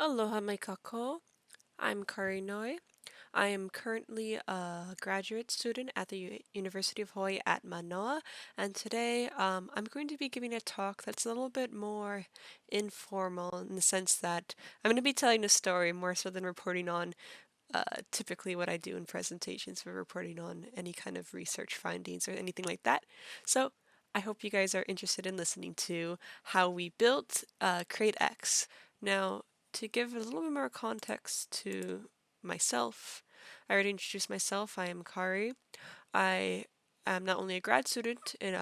Aloha mai kako. I'm Kari. I am currently a graduate student at the University of Hawaii at Manoa, and today I'm going to be giving a talk that's a little bit more informal in the sense that I'm going to be telling a story more so than reporting on typically what I do in presentations for reporting on any kind of research findings or anything like that. So I hope you guys are interested in listening to how we built Createx. Now, to give a little bit more context to myself, I already introduced myself. I am Kari. I am not only a grad student, in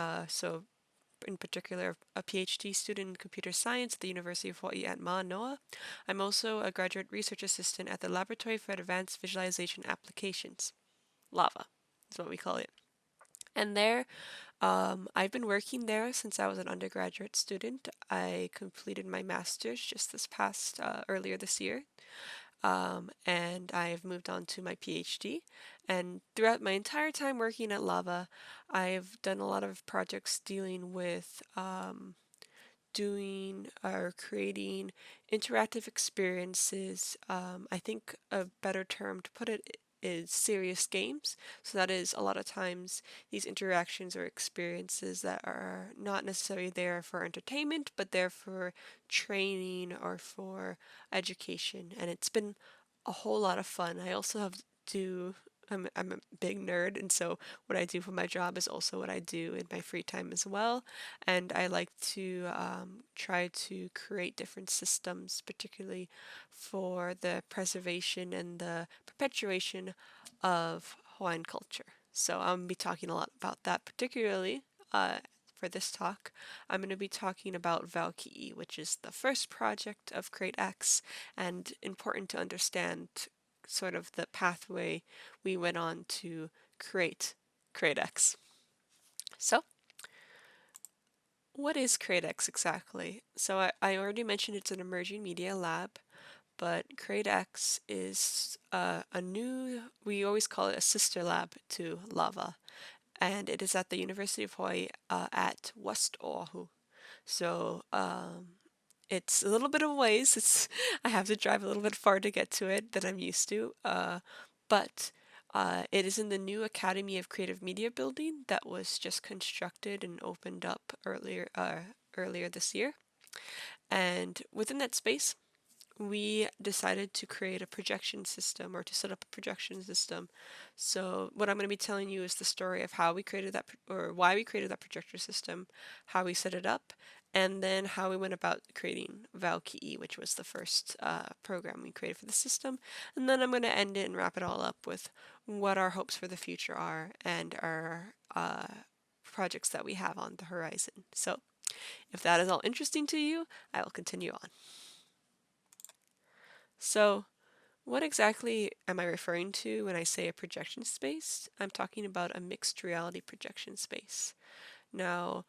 particular a PhD student in computer science at the University of Hawaii at Manoa. I'm also a graduate research assistant at the Laboratory for Advanced Visualization Applications, LAVA is what we call it. And I've been working there since I was an undergraduate student. I completed my master's just this past earlier this year, and I've moved on to my PhD. And throughout my entire time working at Lava, I've done a lot of projects dealing with doing or creating interactive experiences. I think a better term to put it is serious games. So that is a lot of times these interactions or experiences that are not necessarily there for entertainment, but there for training or for education. And it's been a whole lot of fun. I also have to I'm a big nerd, and so what I do for my job is also what I do in my free time as well. And I like to try to create different systems, particularly for the preservation and the perpetuation of Hawaiian culture. So I'm going to be talking a lot about that, particularly for this talk. I'm going to be talking about Valkyrie, which is the first project of Createx, and important to understand sort of the pathway we went on to create Createx. So, what is Createx exactly? So I already mentioned it's an emerging media lab, but Createx is a new, we always call it a sister lab to Lava, and it is at the University of Hawaii at West Oahu. So it's a little bit of a ways. I have to drive a little bit far to get to it than I'm used to. But it is in the new Academy of Creative Media building that was just constructed and opened up earlier this year. And within that space, we decided to create a projection system or to set up a projection system. So what I'm going to be telling you is the story of how we created that or why we created that projector system, how we set it up, and then how we went about creating Valkyrie, which was the first program we created for the system. And then I'm going to end it and wrap it all up with what our hopes for the future are and our projects that we have on the horizon. So if that is all interesting to you, I will continue on. So what exactly am I referring to when I say a projection space? I'm talking about a mixed reality projection space. Now,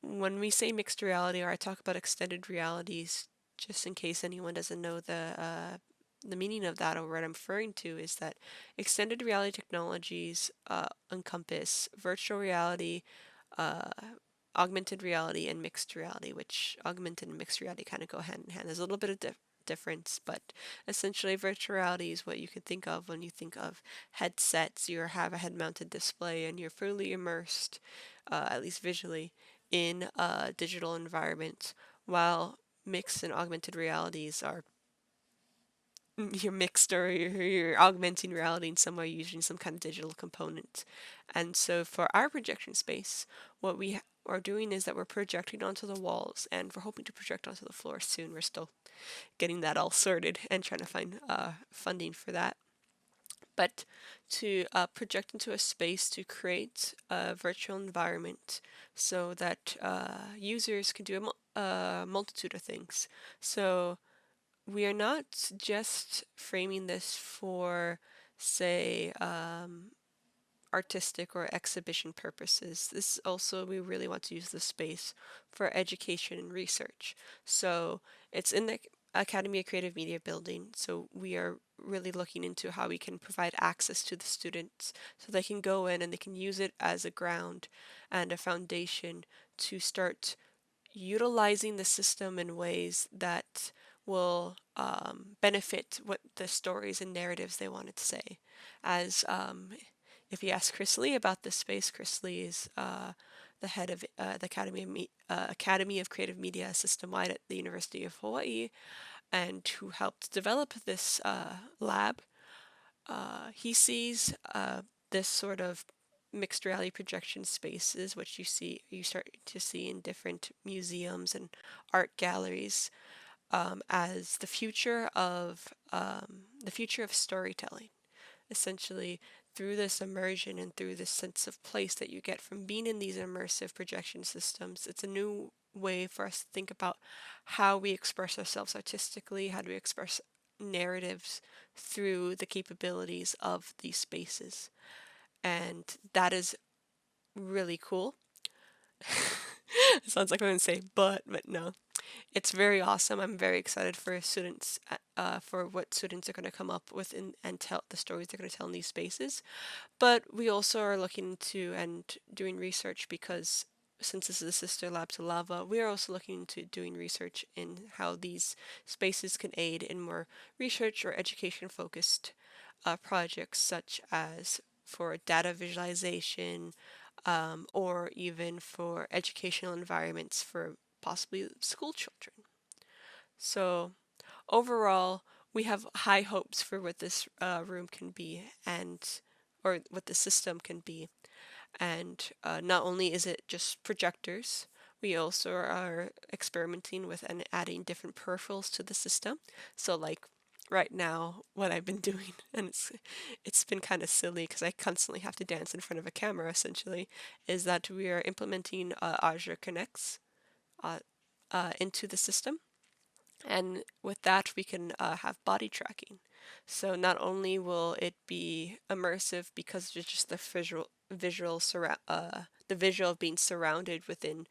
when we say mixed reality or I talk about extended realities, just in case anyone doesn't know the meaning of that or what I'm referring to is that extended reality technologies encompass virtual reality, uh, augmented reality, and mixed reality, which augmented and mixed reality kind of go hand in hand. There's a little bit of difference, but essentially virtual reality is what you can think of when you think of headsets. You have a head-mounted display and you're fully immersed, at least visually, in a digital environment, while mixed and augmented realities are you're mixed or you're augmenting reality in some way using some kind of digital component. And so for our projection space, what we are doing is that we're projecting onto the walls and we're hoping to project onto the floor soon. We're still getting that all sorted and trying to find funding for that. But to project into a space to create a virtual environment so that users can do a multitude of things. So we are not just framing this for, say, artistic or exhibition purposes. This also, we really want to use this space for education and research. So it's in the Academy of Creative Media building. So we are really looking into how we can provide access to the students so they can go in and they can use it as a ground and a foundation to start utilizing the system in ways that will benefit what the stories and narratives they wanted to say. As if you ask Chris Lee about this space, Chris Lee is the head of the Academy of Creative Media system-wide at the University of Hawaii, and who helped develop this lab. He sees this sort of mixed reality projection spaces, which you start to see in different museums and art galleries, as the future of storytelling. Essentially, through this immersion and through this sense of place that you get from being in these immersive projection systems, it's a new way for us to think about how we express ourselves artistically, how do we express narratives through the capabilities of these spaces. And that is really cool. It sounds like I'm going to say but no. It's very awesome. I'm very excited for students, for what students are going to come up with and tell the stories they're going to tell in these spaces. But we also are looking into and doing research, because since this is a sister lab to Lava, we are also looking into doing research in how these spaces can aid in more research or education focused projects, such as for data visualization, or even for educational environments for possibly school children. So overall, we have high hopes for what this room can be, or what the system can be. And not only is it just projectors, we also are experimenting with and adding different peripherals to the system. So like right now, what I've been doing, and it's been kind of silly because I constantly have to dance in front of a camera essentially, is that we are implementing Azure Connects uh, into the system. And with that, we can have body tracking. So not only will it be immersive because it's just the visual of being surrounded within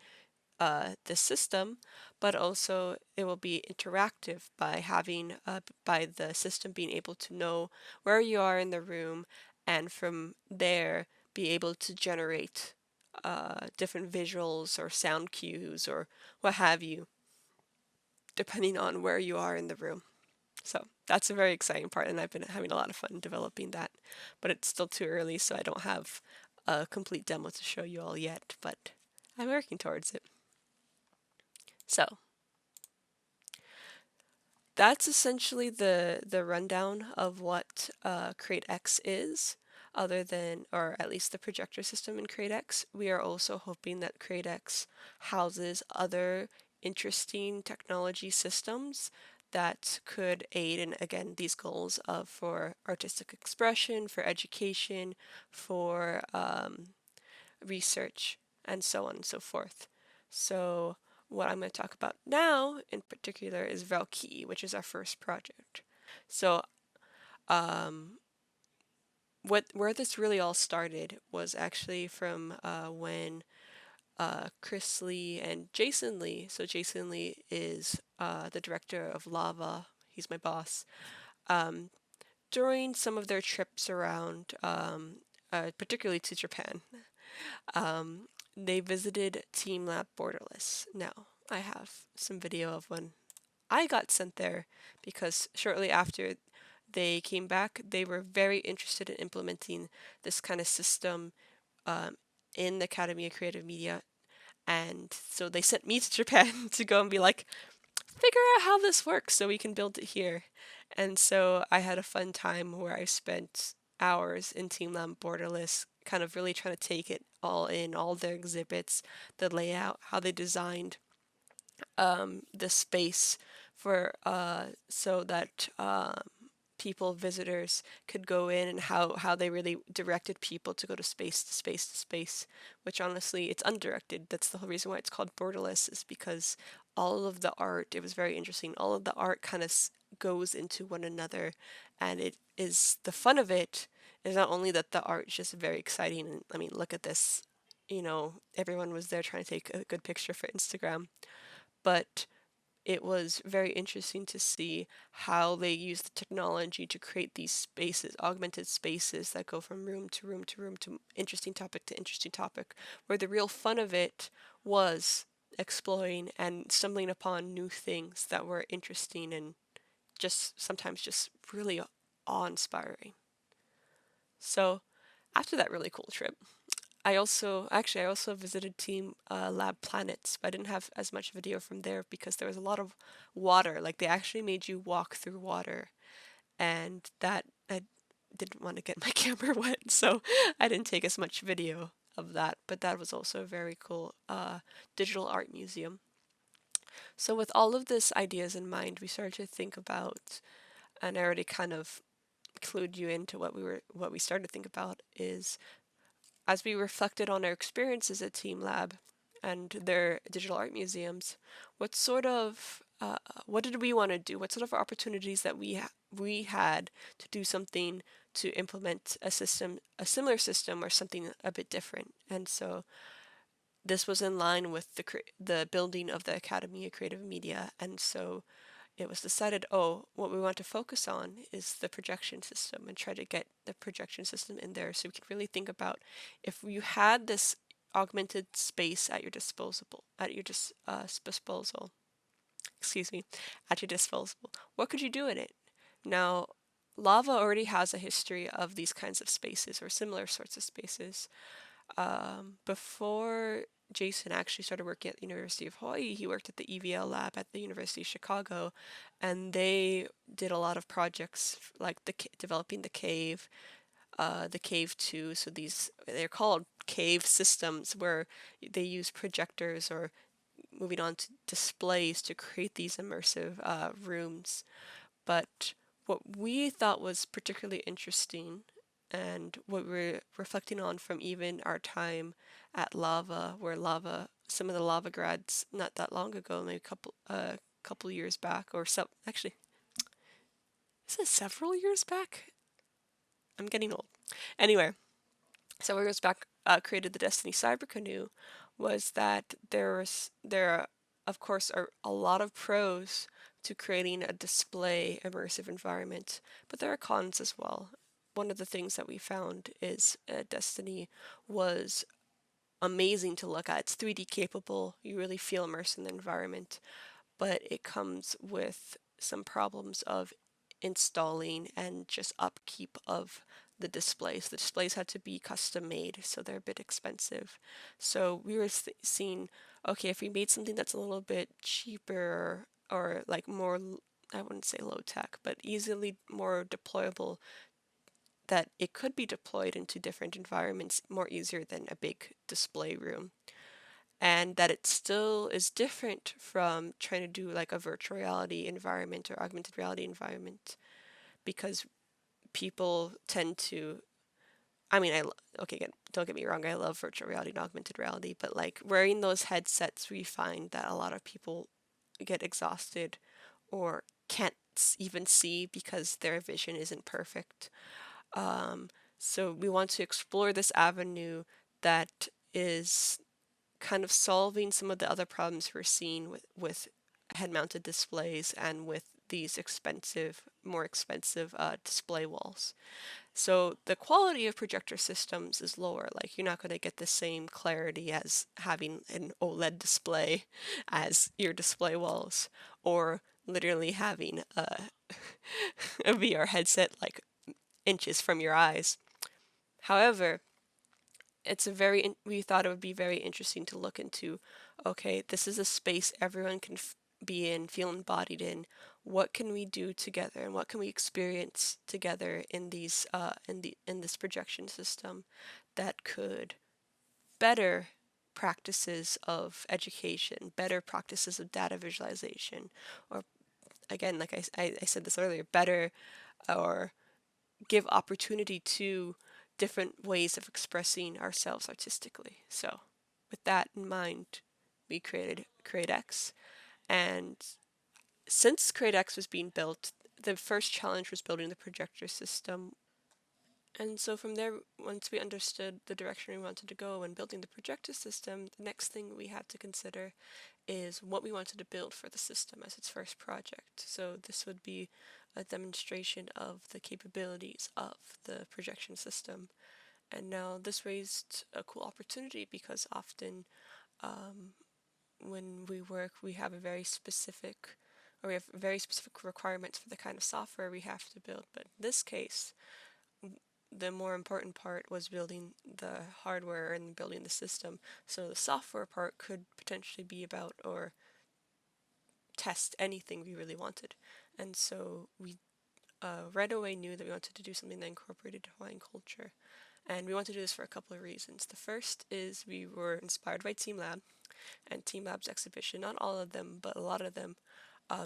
the system, but also it will be interactive by the system being able to know where you are in the room, and from there be able to generate different visuals or sound cues or what have you, depending on where you are in the room. So that's a very exciting part, and I've been having a lot of fun developing that. But it's still too early, so I don't have a complete demo to show you all yet, but I'm working towards it. So that's essentially the rundown of what Createx is, other than, or at least the projector system in Createx. We are also hoping that Createx houses other interesting technology systems that could aid in, again, these goals of for artistic expression, for education, for research, and so on and so forth. So what I'm going to talk about now in particular is Valkyrie, which is our first project. So where this really all started was actually from when Chris Lee and Jason Lee. So Jason Lee is the director of Lava. He's my boss. During some of their trips around, particularly to Japan, they visited Team Lab Borderless. Now, I have some video of when I got sent there, because shortly after they came back, they were very interested in implementing this kind of system in the Academy of Creative Media. And so they sent me to Japan to go and be like, figure out how this works so we can build it here. And so I had a fun time where I spent hours in Team Lab Borderless, kind of really trying to take it all in, all their exhibits, the layout, how they designed the space for so that people, visitors, could go in, and how they really directed people to go to space to space to space, which honestly, it's undirected. That's the whole reason why it's called Borderless, is because all of the art, it was very interesting, all of the art kind of goes into one another, and it is, the fun of it is not only that the art is just very exciting, and I mean, look at this, everyone was there trying to take a good picture for Instagram, but it was very interesting to see how they use the technology to create these spaces, augmented spaces that go from room to room to room to interesting topic, where the real fun of it was, exploring and stumbling upon new things that were interesting and just sometimes just really awe-inspiring. So after that really cool trip, I also visited Team Lab Planets, but I didn't have as much video from there because there was a lot of water. Like they actually made you walk through water, and that I didn't want to get my camera wet, so I didn't take as much video of that. But that was also a very cool digital art museum. So with all of this ideas in mind, we started to think about, and I already kind of clued you into what we started to think about is as we reflected on our experiences at Team Lab and their digital art museums, what sort of what did we want to do? What sort of opportunities that we had to do something to implement a system, a similar system, or something a bit different? And so this was in line with the building of the Academy of Creative Media, and so it was decided, oh, what we want to focus on is the projection system and try to get the projection system in there so we can really think about if you had this augmented space at your disposal, excuse me, at your disposal, what could you do in it? Now, Lava already has a history of these kinds of spaces or similar sorts of spaces. Before Jason actually started working at the University of Hawaii, he worked at the EVL lab at the University of Chicago, and they did a lot of projects like developing the cave 2. So they're called cave systems where they use projectors or moving on to displays to create these immersive rooms. But what we thought was particularly interesting and what we're reflecting on from even our time at Lava, where some of the Lava grads not that long ago, maybe a couple years back, or so actually, is it several years back? I'm getting old. Anyway, several years back, created the Destiny Cyber Canoe, was that there of course are a lot of pros to creating a display immersive environment, but there are cons as well. One of the things that we found is Destiny was amazing to look at. It's 3D capable, you really feel immersed in the environment, but it comes with some problems of installing and just upkeep of the displays. The displays had to be custom made, so they're a bit expensive. So we were seeing, okay, if we made something that's a little bit cheaper or like more, I wouldn't say low tech, but easily more deployable, that it could be deployed into different environments more easier than a big display room, and that it still is different from trying to do like a virtual reality environment or augmented reality environment because people tend to, I mean, okay, again, don't get me wrong, I love virtual reality and augmented reality, but like wearing those headsets, we find that a lot of people get exhausted or can't even see because their vision isn't perfect. Um, so we want to explore this avenue that is kind of solving some of the other problems we're seeing with head-mounted displays and with these more expensive display walls. So the quality of projector systems is lower. Like you're not going to get the same clarity as having an OLED display as your display walls, or literally having a VR headset like inches from your eyes. However, we thought it would be very interesting to look into, okay, this is a space everyone can be in, feel embodied in. What can we do together and what can we experience together in this projection system that could better practices of education, better practices of data visualization, or again, like I said this earlier, better or give opportunity to different ways of expressing ourselves artistically. So, with that in mind, we created Createx. And since Createx was being built, the first challenge was building the projector system. And so from there, once we understood the direction we wanted to go when building the projector system, the next thing we had to consider is what we wanted to build for the system as its first project. So this would be a demonstration of the capabilities of the projection system. And now this raised a cool opportunity because often when we work, we have a very specific, or we have very specific requirements for the kind of software we have to build. But in this case, the more important part was building the hardware and building the system. So the software part could potentially be about or test anything we really wanted. And so we right away knew that we wanted to do something that incorporated Hawaiian culture. And we wanted to do this for a couple of reasons. The first is we were inspired by Team Lab and Team Lab's exhibition. Not all of them, but a lot of them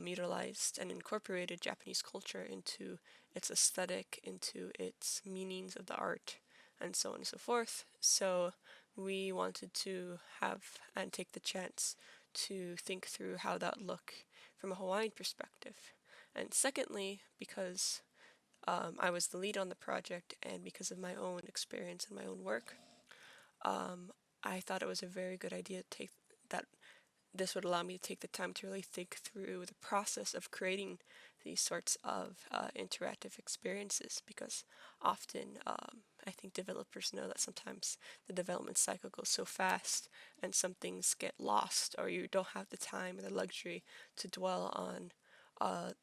utilized and incorporated Japanese culture into its aesthetic, into its meanings of the art, and so on and so forth. So we wanted to have and take the chance to think through how that would look from a Hawaiian perspective. And secondly, because I was the lead on the project and because of my own experience and my own work, I thought it was a very good idea to take that this would allow me to take the time to really think through the process of creating these sorts of interactive experiences, because often I think developers know that sometimes the development cycle goes so fast and some things get lost, or you don't have the time or the luxury to dwell on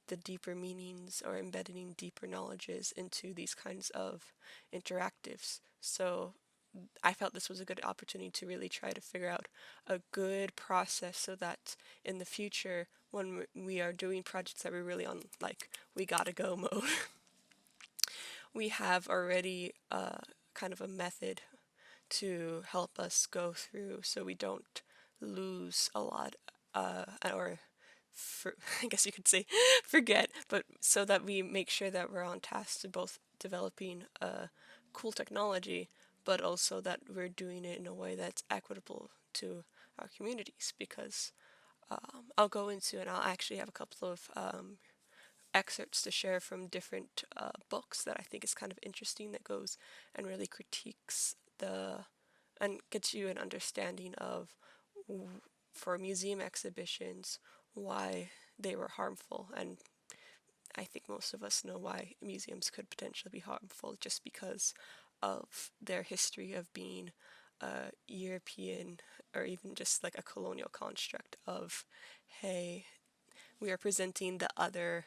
the deeper meanings or embedding deeper knowledges into these kinds of interactives. So I felt this was a good opportunity to really try to figure out a good process so that in the future, when we are doing projects that we're really on, like, we gotta go mode, we have already kind of a method to help us go through so we don't lose a lot or I guess you could say forget, but so that we make sure that we're on task to both developing cool technology, but also that we're doing it in a way that's equitable to our communities. Because I'll go into, and I'll actually have a couple of excerpts to share from different books that I think is kind of interesting, that goes and really critiques the and gets you an understanding of, for museum exhibitions, why they were harmful. And I think most of us know why museums could potentially be harmful, just because of their history of being a European or even just like a colonial construct of, hey, we are presenting the other.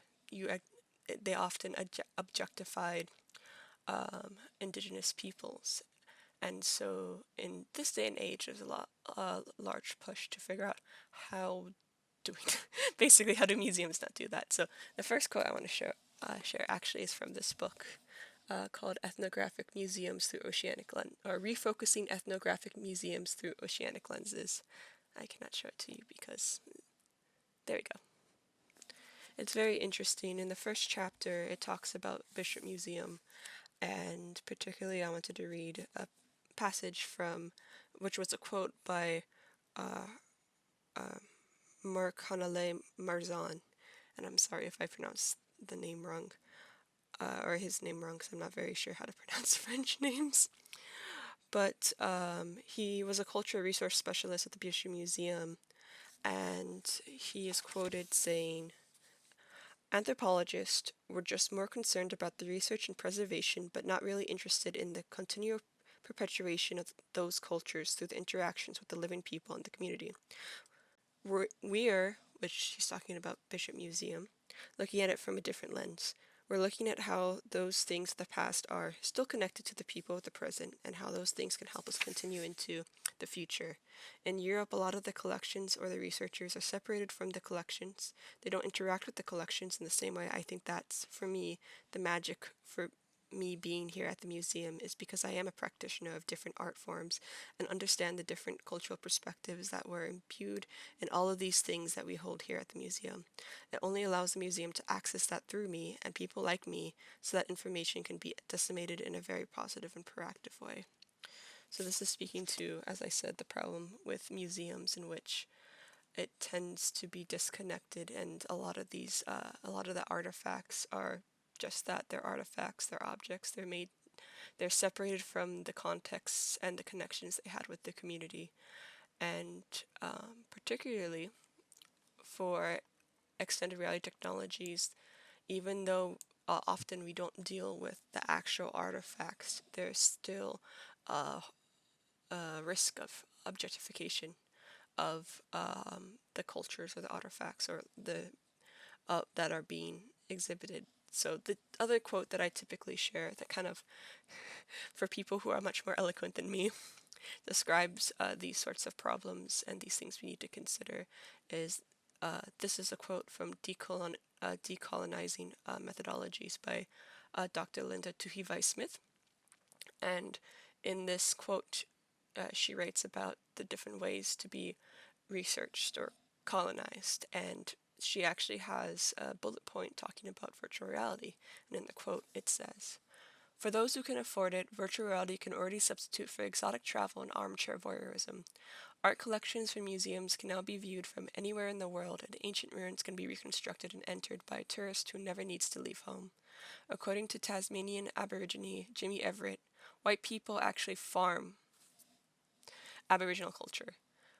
They often objectified indigenous peoples. And so in this day and age, there's a large push to figure out how do we, basically, how do museums not do that? So the first quote I want to share actually is from this book called Ethnographic Museums Through Oceanic Lens, or Refocusing Ethnographic Museums Through Oceanic Lenses. I cannot show it to you because, there we go. It's very interesting. In the first chapter, it talks about Bishop Museum, and particularly I wanted to read a passage from, which was a quote by Hanale Marzan, and I'm sorry if I pronounced the name wrong, or his name wrong, because I'm not very sure how to pronounce French names. But he was a cultural resource specialist at the Bishop Museum, and he is quoted saying, "Anthropologists were just more concerned about the research and preservation, but not really interested in the continual perpetuation of those cultures through the interactions with the living people in the community. We're, which he's talking about Bishop Museum, looking at it from a different lens. We're looking at how those things of the past are still connected to the people of the present, and how those things can help us continue into the future. In Europe, a lot of the collections or the researchers are separated from the collections. They don't interact with the collections in the same way. I think that's, for me, the magic for me being here at the museum, is because I am a practitioner of different art forms and understand the different cultural perspectives that were imbued in all of these things that we hold here at the museum. It only allows the museum to access that through me and people like me, so that information can be disseminated in a very positive and proactive way." So this is speaking to, as I said, the problem with museums, in which it tends to be disconnected, and a lot of the artifacts are just that. They're artifacts, they're objects, they're separated from the contexts and the connections they had with the community. And particularly for extended reality technologies, even though often we don't deal with the actual artifacts, there's still a risk of objectification of the cultures or the artifacts or the that are being exhibited. So the other quote that I typically share that kind of, for people who are much more eloquent than me, describes these sorts of problems and these things we need to consider is this is a quote from Decolonizing Methodologies by Dr. Linda Tuhiwai-Smith. And in this quote, she writes about the different ways to be researched or colonized. And she actually has a bullet point talking about virtual reality. And in the quote, it says, "For those who can afford it, virtual reality can already substitute for exotic travel and armchair voyeurism. Art collections from museums can now be viewed from anywhere in the world, and ancient ruins can be reconstructed and entered by a tourist who never needs to leave home. According to Tasmanian Aborigine Jimmy Everett, white people actually farm Aboriginal culture,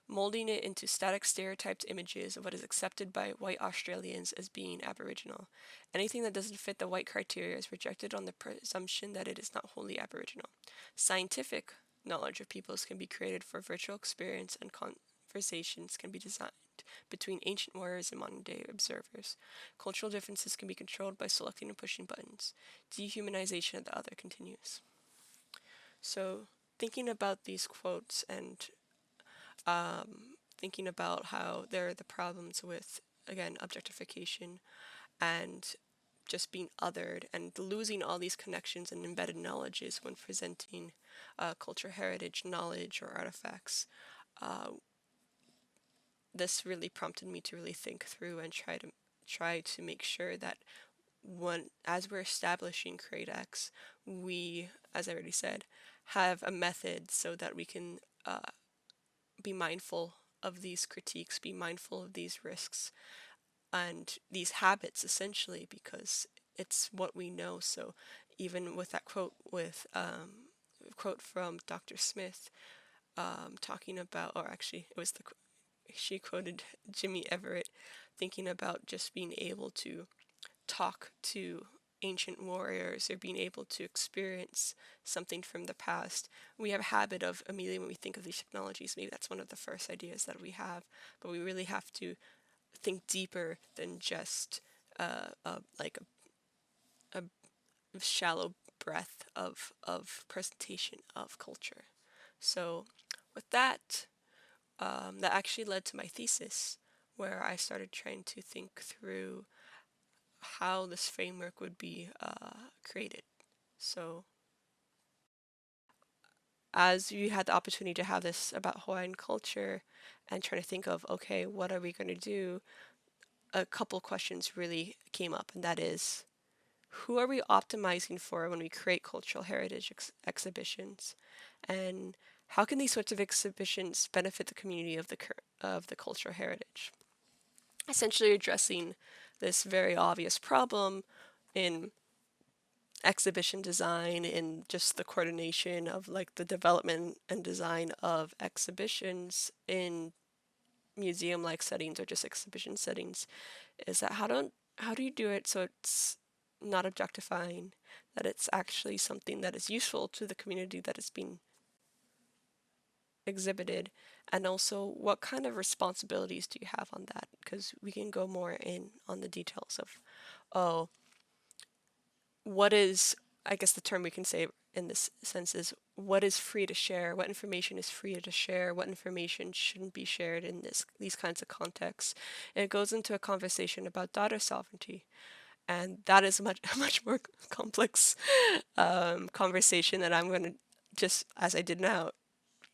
molding it into static stereotyped images of what is accepted by white Australians as being Aboriginal. Anything that doesn't fit the white criteria is rejected on the presumption that it is not wholly Aboriginal. Scientific knowledge of peoples can be created for virtual experience, and conversations can be designed between ancient warriors and modern day observers. Cultural differences can be controlled by selecting and pushing buttons. Dehumanization of the other continues." So, thinking about these quotes and thinking about how there are the problems with, again, objectification and just being othered and losing all these connections and embedded knowledges when presenting cultural heritage knowledge or artifacts. This really prompted me to really think through and try to make sure that as we're establishing Createx, we, as I already said, have a method so that we can be mindful of these critiques, be mindful of these risks and these habits, essentially, because it's what we know. So even with that quote from Dr. Smith, talking about, or actually it was she quoted Jimmy Everett, thinking about just being able to talk to ancient warriors or being able to experience something from the past. We have a habit of immediately when we think of these technologies, maybe that's one of the first ideas that we have, but we really have to think deeper than just like a shallow breadth of presentation of culture. So with that, that actually led to my thesis, where I started trying to think through how this framework would be created. So as you had the opportunity to have this about Hawaiian culture and trying to think of, okay, what are we going to do? A couple questions really came up, and that is, who are we optimizing for when we create cultural heritage exhibitions? And how can these sorts of exhibitions benefit the community of the cultural heritage? Essentially addressing this very obvious problem in exhibition design, in just the coordination of like the development and design of exhibitions in museum-like settings or just exhibition settings, is that how do you do it so it's not objectifying, that it's actually something that is useful to the community that is being exhibited, and also what kind of responsibilities do you have on that? Because we can go more in on the details of, oh, what is, I guess the term we can say in this sense is, what is free to share, what information is free to share, what information shouldn't be shared in these kinds of contexts. And it goes into a conversation about data sovereignty. And that is a much more complex conversation that I'm going to, just as I did now,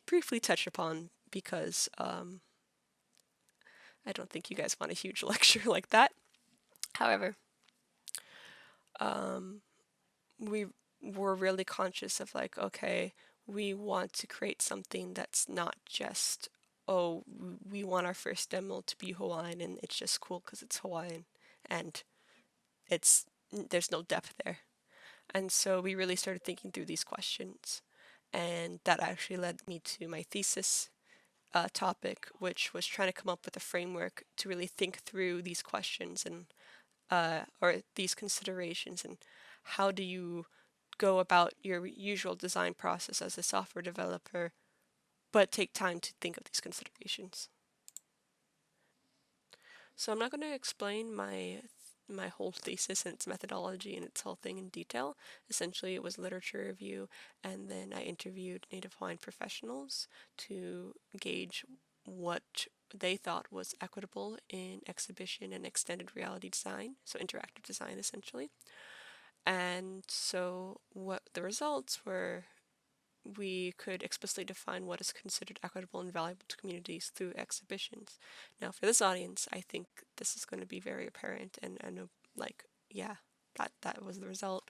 briefly touch upon, because I don't think you guys want a huge lecture like that. However, we were really conscious of like, okay, we want to create something that's not just, oh, we want our first demo to be Hawaiian and it's just cool because it's Hawaiian and there's no depth there. And so we really started thinking through these questions, and that actually led me to my thesis topic, which was trying to come up with a framework to really think through these questions and or these considerations, and how do you go about your usual design process as a software developer, but take time to think of these considerations. So I'm not going to explain my whole thesis and its methodology and its whole thing in detail. Essentially, it was literature review, and then I interviewed Native Hawaiian professionals to gauge what they thought was equitable in exhibition and extended reality design, so interactive design essentially. And so what the results were, we could explicitly define what is considered equitable and valuable to communities through exhibitions. Now, for this audience, I think this is going to be very apparent, and like, yeah, that was the result.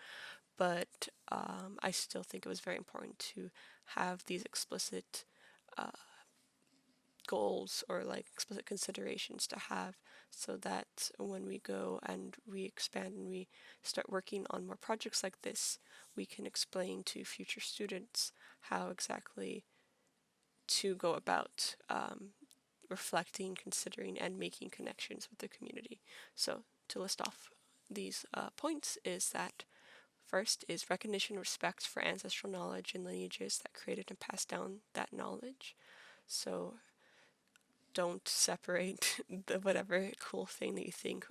But I still think it was very important to have these explicit uh, goals or like explicit considerations to have, so that when we go and we expand and we start working on more projects like this, we can explain to future students how exactly to go about reflecting, considering, and making connections with the community. So to list off these points is that first is recognition and respect for ancestral knowledge and lineages that created and passed down that knowledge. So don't separate the whatever cool thing that you think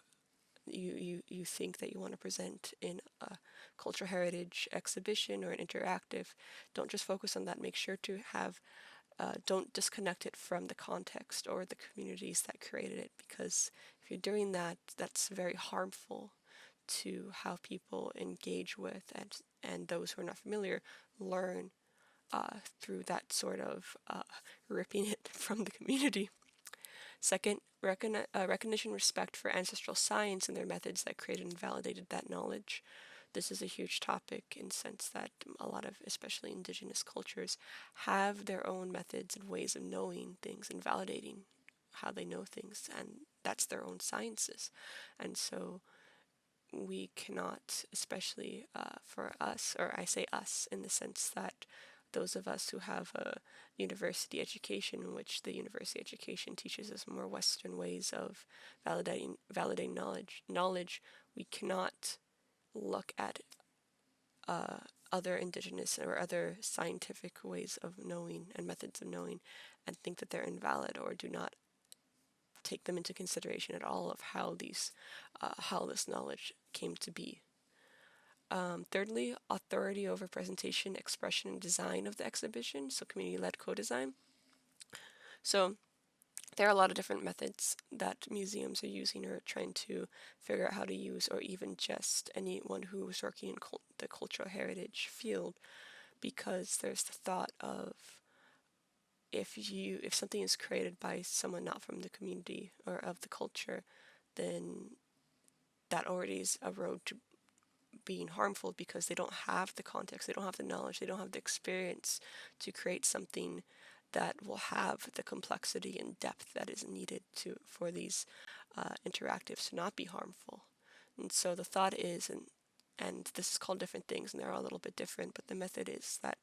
that you want to present in a cultural heritage exhibition or an interactive. Don't just focus on that. Make sure to have don't disconnect it from the context or the communities that created it, because if you're doing that, that's very harmful to how people engage with and those who are not familiar learn through that sort of ripping it from the community. Second, recognition, respect for ancestral science and their methods that created and validated that knowledge. This is a huge topic in the sense that a lot of, especially indigenous cultures, have their own methods and ways of knowing things and validating how they know things, and that's their own sciences. And so we cannot, especially for us, or I say us in the sense that those of us who have a university education, in which the university education teaches us more Western ways of validating knowledge, we cannot look at other indigenous or other scientific ways of knowing and methods of knowing and think that they're invalid or do not take them into consideration at all of how this knowledge came to be. Thirdly, authority over presentation, expression, and design of the exhibition, so community-led co-design. So there are a lot of different methods that museums are using or trying to figure out how to use, or even just anyone who is working in the cultural heritage field, because there's the thought of if something is created by someone not from the community or of the culture, then that already is a road to being harmful, because they don't have the context, they don't have the knowledge, they don't have the experience to create something that will have the complexity and depth that is needed for these interactives to not be harmful. And so the thought is, and this is called different things and they're all a little bit different, but the method is that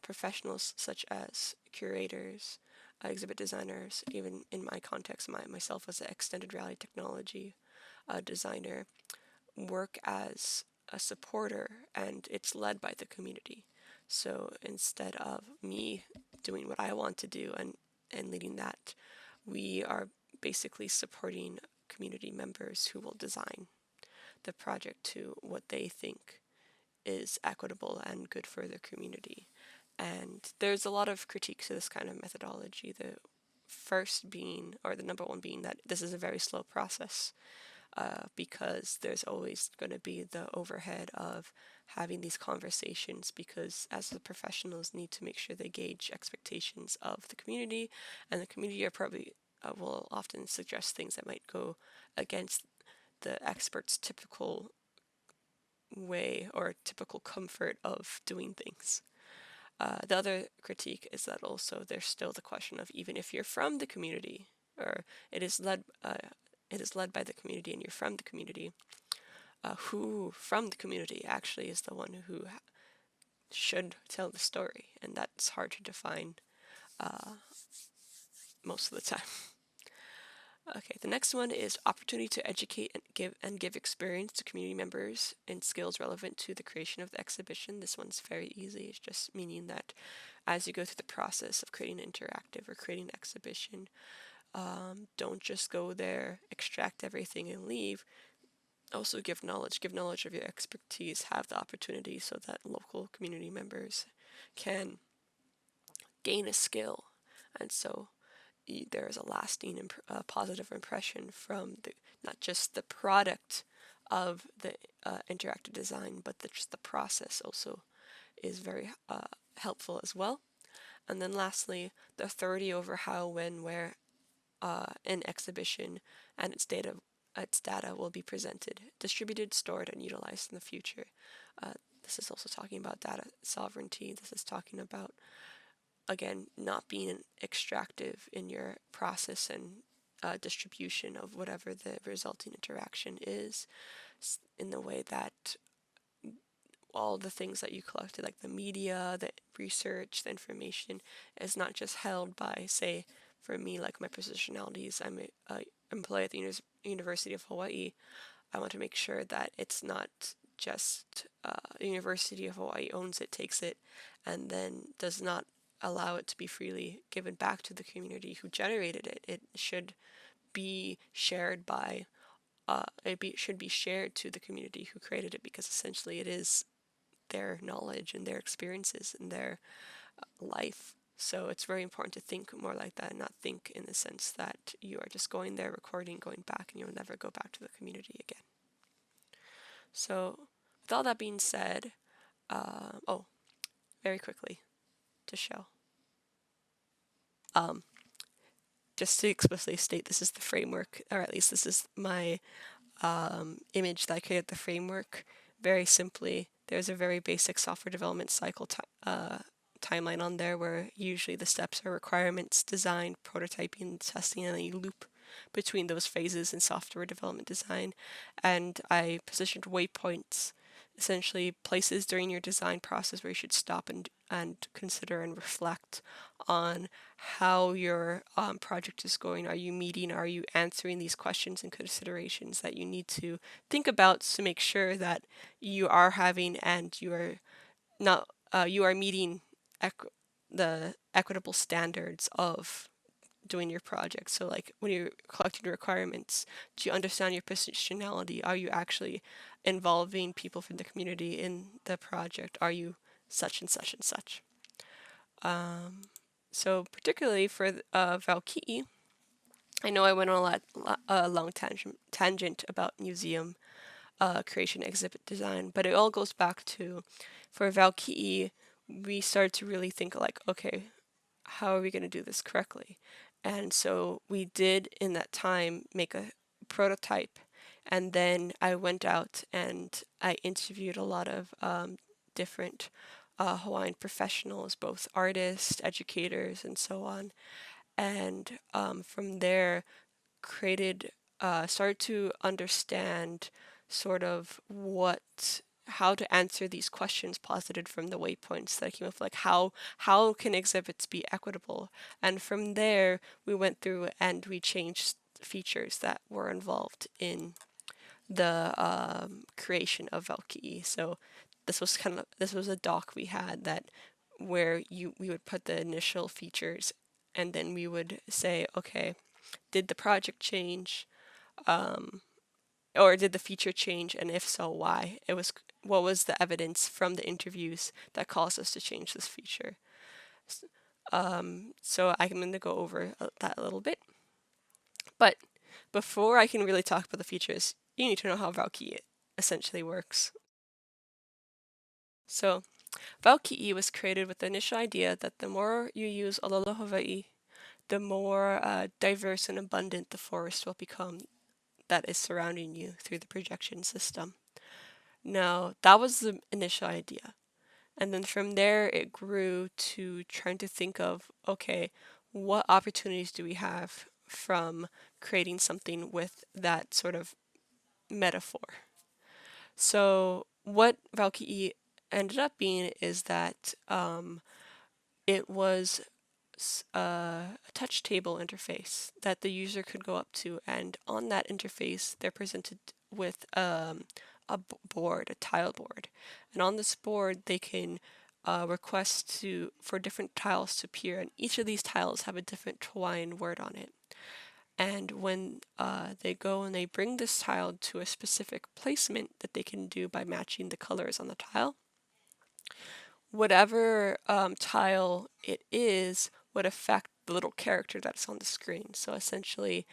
professionals such as curators, exhibit designers, even in my context, myself as an extended reality technology designer, work as a supporter, and it's led by the community. So instead of me doing what I want to do and leading that, we are basically supporting community members who will design the project to what they think is equitable and good for their community. And there's a lot of critique to this kind of methodology. The first being, or the number one being, that this is a very slow process. Because there's always going to be the overhead of having these conversations, because as the professionals need to make sure they gauge expectations of the community, and the community are probably will often suggest things that might go against the expert's typical way or typical comfort of doing things. The other critique is that also there's still the question of, even if you're from the community, or it is led by the community and you're from the community, who from the community actually is the one who should tell the story, and that's hard to define most of the time. Okay, the next one is opportunity to educate and give experience to community members in skills relevant to the creation of the exhibition. This one's very easy. It's just meaning that as you go through the process of creating an interactive or creating an exhibition, Don't just go there, extract everything and leave. Also give knowledge of your expertise, have the opportunity so that local community members can gain a skill. And so there is a lasting positive impression from not just the product of the interactive design, but just the process also is very helpful as well. And then lastly, the authority over how, when, where an exhibition and its data will be presented, distributed, stored, and utilized in the future. This is also talking about data sovereignty. This is talking about, again, not being extractive in your process and distribution of whatever the resulting interaction is, in the way that all the things that you collected, like the media, the research, the information, is not just held by, say, for me, like my positionalities, I'm an employee at the University of Hawaii. I want to make sure that it's not just the University of Hawaii owns it, takes it, and then does not allow it to be freely given back to the community who generated it. It should be shared by, should be shared to the community who created it, because essentially it is their knowledge and their experiences and their life. So it's very important to think more like that and not think in the sense that you are just going there, recording, going back, and you'll never go back to the community again. So with all that being said, very quickly to show. Just to explicitly state, this is the framework, or at least this is my image that I created the framework. Very simply, there's a very basic software development cycle timeline on there, where usually the steps are requirements, design, prototyping, testing, and then you loop between those phases in software development design. And I positioned waypoints, essentially places during your design process where you should stop and consider and reflect on how your project is going. Are you answering these questions and considerations that you need to think about to make sure that you are having and you are not you are meeting the equitable standards of doing your project. So like when you're collecting requirements, do you understand your positionality? Are you actually involving people from the community in the project? Are you such and such and such? So particularly for Valkyrie, I know I went on a long tangent about museum creation, exhibit design, but it all goes back to, for Valkyrie, we started to really think like, okay, how are we going to do this correctly? And so we did in that time make a prototype, and then I went out and I interviewed a lot of different Hawaiian professionals, both artists, educators, and so on. And from there, started to understand sort of how to answer these questions posited from the waypoints that I came up with, like how can exhibits be equitable? And from there, we went through and we changed features that were involved in the creation of Valkyrie. So this was a doc we had that where we would put the initial features, and then we would say, okay, did the project change? Or did the feature change, and if so, why? What was the evidence from the interviews that caused us to change this feature? So I'm going to go over that a little bit. But before I can really talk about the features, you need to know how Valkyrie essentially works. So Valkyrie was created with the initial idea that the more you use Aloha Hawaii, the more diverse and abundant the forest will become that is surrounding you through the projection system. Now, that was the initial idea. And then from there, it grew to trying to think of, okay, what opportunities do we have from creating something with that sort of metaphor? So what Valkyrie ended up being is that it was a touch table interface that the user could go up to, and on that interface, they're presented with a board, a tile board, and on this board they can request for different tiles to appear, and each of these tiles have a different Hawaiian word on it. And when they go and they bring this tile to a specific placement that they can do by matching the colors on the tile, whatever tile it is would affect the little character that's on the screen. So essentially,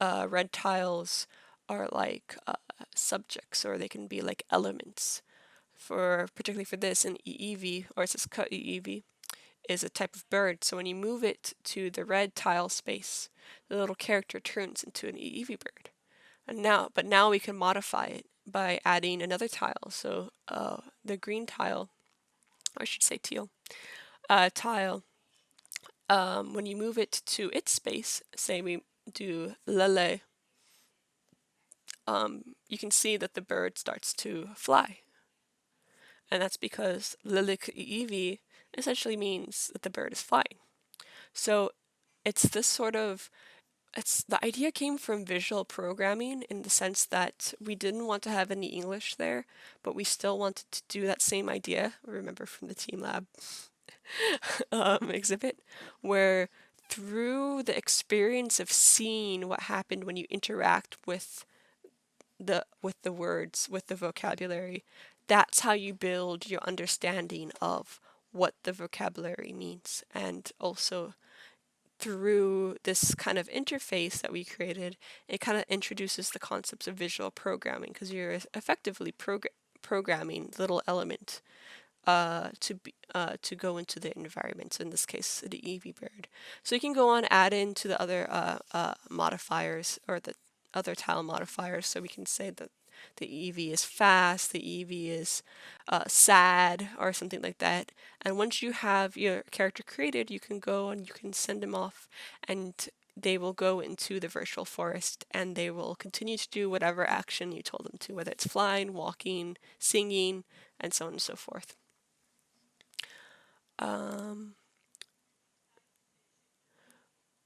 red tiles are like subjects, or they can be like elements. Particularly for this, an EEV, or it says cut EEV, is a type of bird. So when you move it to the red tile space, the little character turns into an EEV bird. But now we can modify it by adding another tile. So the green tile, or I should say teal tile, when you move it to its space, say we do lele, you can see that the bird starts to fly. And that's because lele essentially means that the bird is flying. So it's this sort of, the idea came from visual programming in the sense that we didn't want to have any English there, but we still wanted to do that same idea, remember from the Team Lab exhibit, where through the experience of seeing what happened when you interact with the words, with the vocabulary, that's how you build your understanding of what the vocabulary means. And also through this kind of interface that we created, it kind of introduces the concepts of visual programming, because you're effectively programming little element to go into the environment. So in this case, the EV bird. So you can go on, add into the other modifiers, or the other tile modifiers. So we can say that the EV is fast, the EV is sad, or something like that. And once you have your character created, you can go and you can send them off, and they will go into the virtual forest, and they will continue to do whatever action you told them to, whether it's flying, walking, singing, and so on and so forth.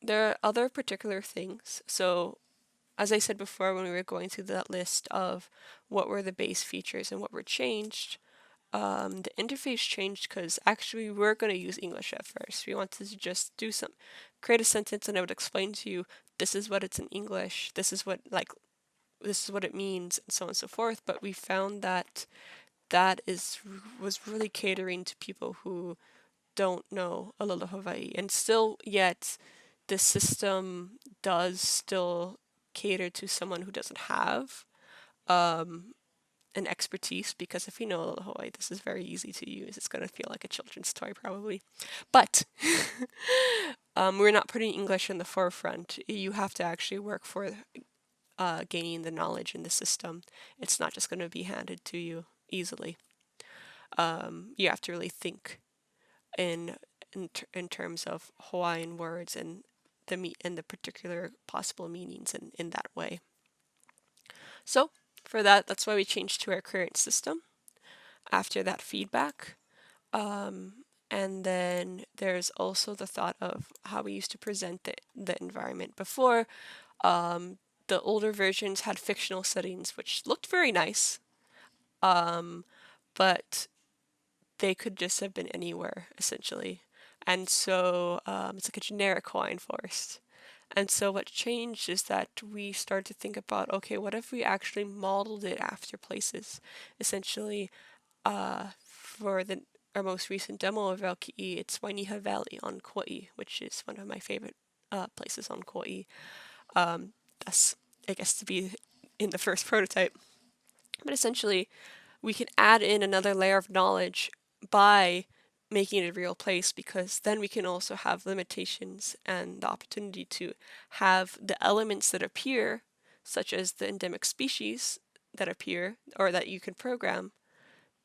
There are other particular things. So as I said before, when we were going through that list of what were the base features and what were changed, the interface changed because actually we were going to use English at first. We wanted to just create a sentence, and I would explain to you, this is what it's in English, this is what it means, and so on and so forth. But we found that was really catering to people who don't know a little Hawaii, and still yet the system does still cater to someone who doesn't have an expertise, because if you know a little Hawaii, this is very easy to use. It's going to feel like a children's toy probably. But we're not putting English in the forefront. You have to actually work for gaining the knowledge in the system. It's not just going to be handed to you easily. You have to really think in terms of Hawaiian words and the particular possible meanings in that way. So for that's why we changed to our current system after that feedback. And then there's also the thought of how we used to present the environment. Before, the older versions had fictional settings, which looked very nice, but they could just have been anywhere, essentially. And so it's like a generic Hawaiian forest. And so what changed is that we started to think about, okay, what if we actually modeled it after places? Essentially, for our most recent demo of Valkyrie, it's Wainiha Valley on Kauai, which is one of my favorite places on Kauai. That's, I guess, to be in the first prototype. But essentially, we can add in another layer of knowledge by making it a real place, because then we can also have limitations and the opportunity to have the elements that appear, such as the endemic species that appear or that you can program,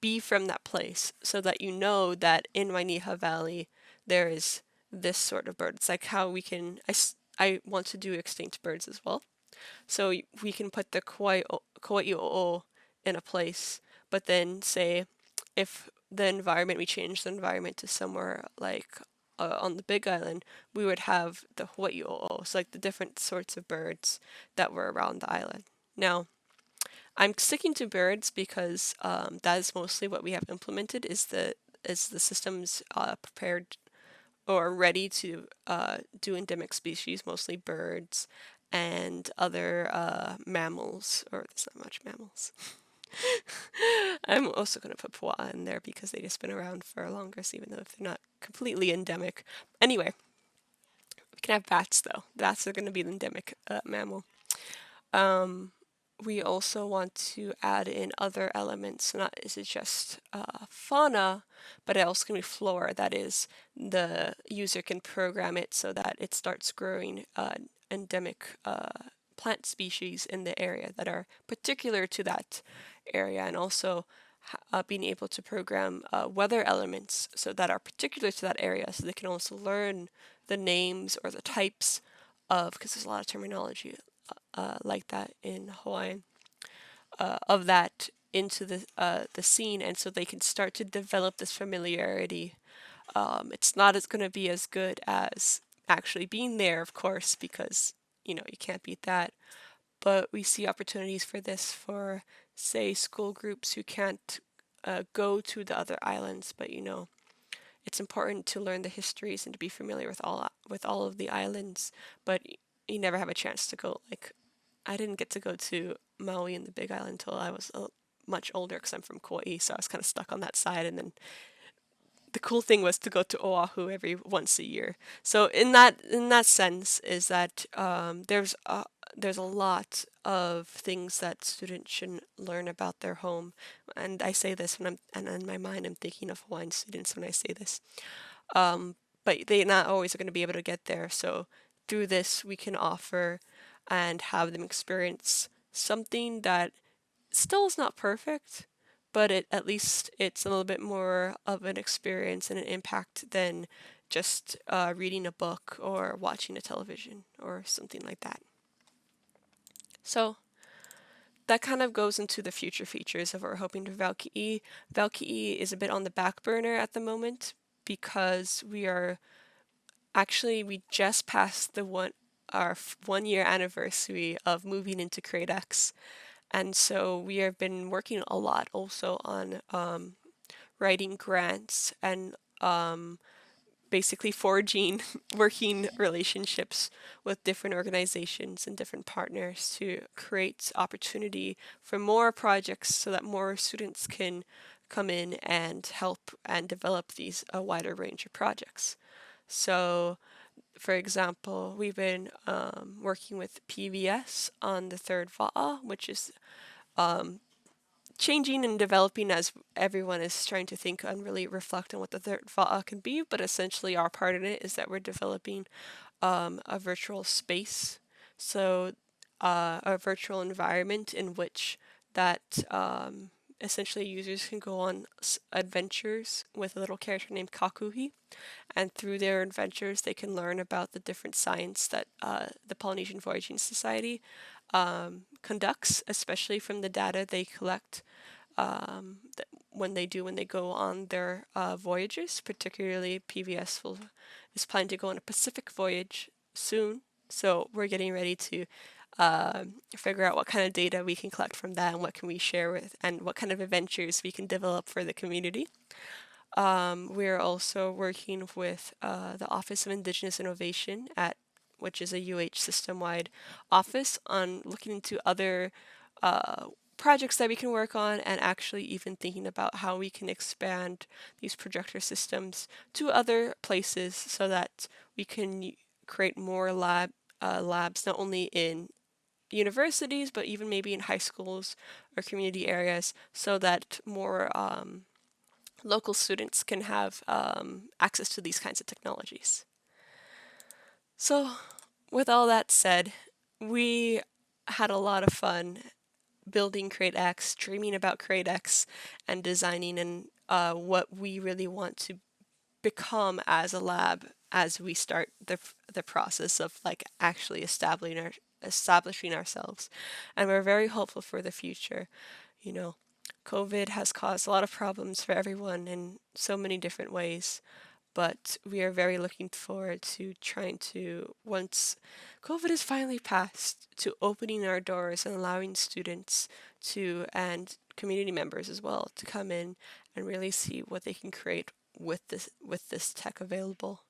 be from that place, so that you know that in Wainiha Valley there is this sort of bird. It's like how we can, I want to do extinct birds as well. So we can put the Kauai in a place, but then say if we change the environment to somewhere like on the Big Island, we would have the Hawaii o'o, so like the different sorts of birds that were around the island. Now, I'm sticking to birds because that is mostly what we have implemented, is the systems prepared or ready to do endemic species, mostly birds and other mammals, or there's not much mammals. I'm also going to put Paua in there because they just been around for longer, so even though if they're not completely endemic. Anyway, we can have bats though. Bats are going to be the endemic mammal. Um, we also want to add in other elements. Not is it just fauna, but it also can be flora. That is, the user can program it so that it starts growing endemic plant species in the area that are particular to that area, and also being able to program weather elements so that are particular to that area, so they can also learn the names or the types of, because there's a lot of terminology like that in Hawaiian, of that into the scene, and so they can start to develop this familiarity. It's not as going to be as good as actually being there, of course, because you can't beat that. But we see opportunities for this for, say, school groups who can't go to the other islands, but it's important to learn the histories and to be familiar with all of the islands, but you never have a chance to go. Like, I didn't get to go to Maui and the Big Island until I was much older because I'm from Kauai, so I was kind of stuck on that side. And then the cool thing was to go to Oahu every once a year. So in that sense, is that there's a lot of things that students should learn about their home. And I say this when and in my mind I'm thinking of Hawaiian students when I say this. Um, but they not always are going to be able to get there. So through this, we can offer and have them experience something that still is not perfect, but at least it's a little bit more of an experience and an impact than just reading a book or watching a television or something like that. So that kind of goes into the future features of what we're hoping for Valkyrie. Valkyrie is a bit on the back burner at the moment because we just passed our 1 year anniversary of moving into Createx. And so we have been working a lot also on writing grants and basically forging working relationships with different organizations and different partners to create opportunity for more projects so that more students can come in and help and develop these a wider range of projects. So, for example, we've been working with PVS on the third va'a, which is changing and developing as everyone is trying to think and really reflect on what the third va'a can be. But essentially, our part in it is that we're developing a virtual space, so a virtual environment in which that essentially users can go on adventures with a little character named Kakuhi, and through their adventures, they can learn about the different science that the Polynesian Voyaging Society conducts, especially from the data they collect when they go on their voyages. Particularly, is planning to go on a Pacific voyage soon, so we're getting ready to figure out what kind of data we can collect from that and what can we share with, and what kind of adventures we can develop for the community. We're also working with the Office of Indigenous Innovation which is a UH system-wide office, on looking into other projects that we can work on, and actually even thinking about how we can expand these projector systems to other places so that we can create more labs, not only in universities, but even maybe in high schools or community areas, so that more local students can have access to these kinds of technologies. So, with all that said, we had a lot of fun building Createx, dreaming about Createx, and designing and what we really want to become as a lab as we start the process of like actually establishing ourselves. And we're very hopeful for the future. You know, COVID has caused a lot of problems for everyone in so many different ways, but we are very looking forward to trying to, once COVID is finally passed, to opening our doors and allowing students to, and community members as well, to come in and really see what they can create with this tech available.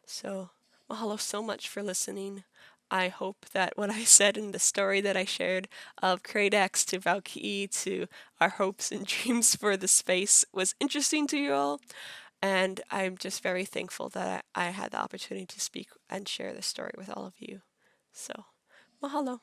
So, mahalo so much for listening. I hope that what I said in the story that I shared of Createx to Valkyrie to our hopes and dreams for the space was interesting to you all. And I'm just very thankful that I had the opportunity to speak and share this story with all of you. So, mahalo.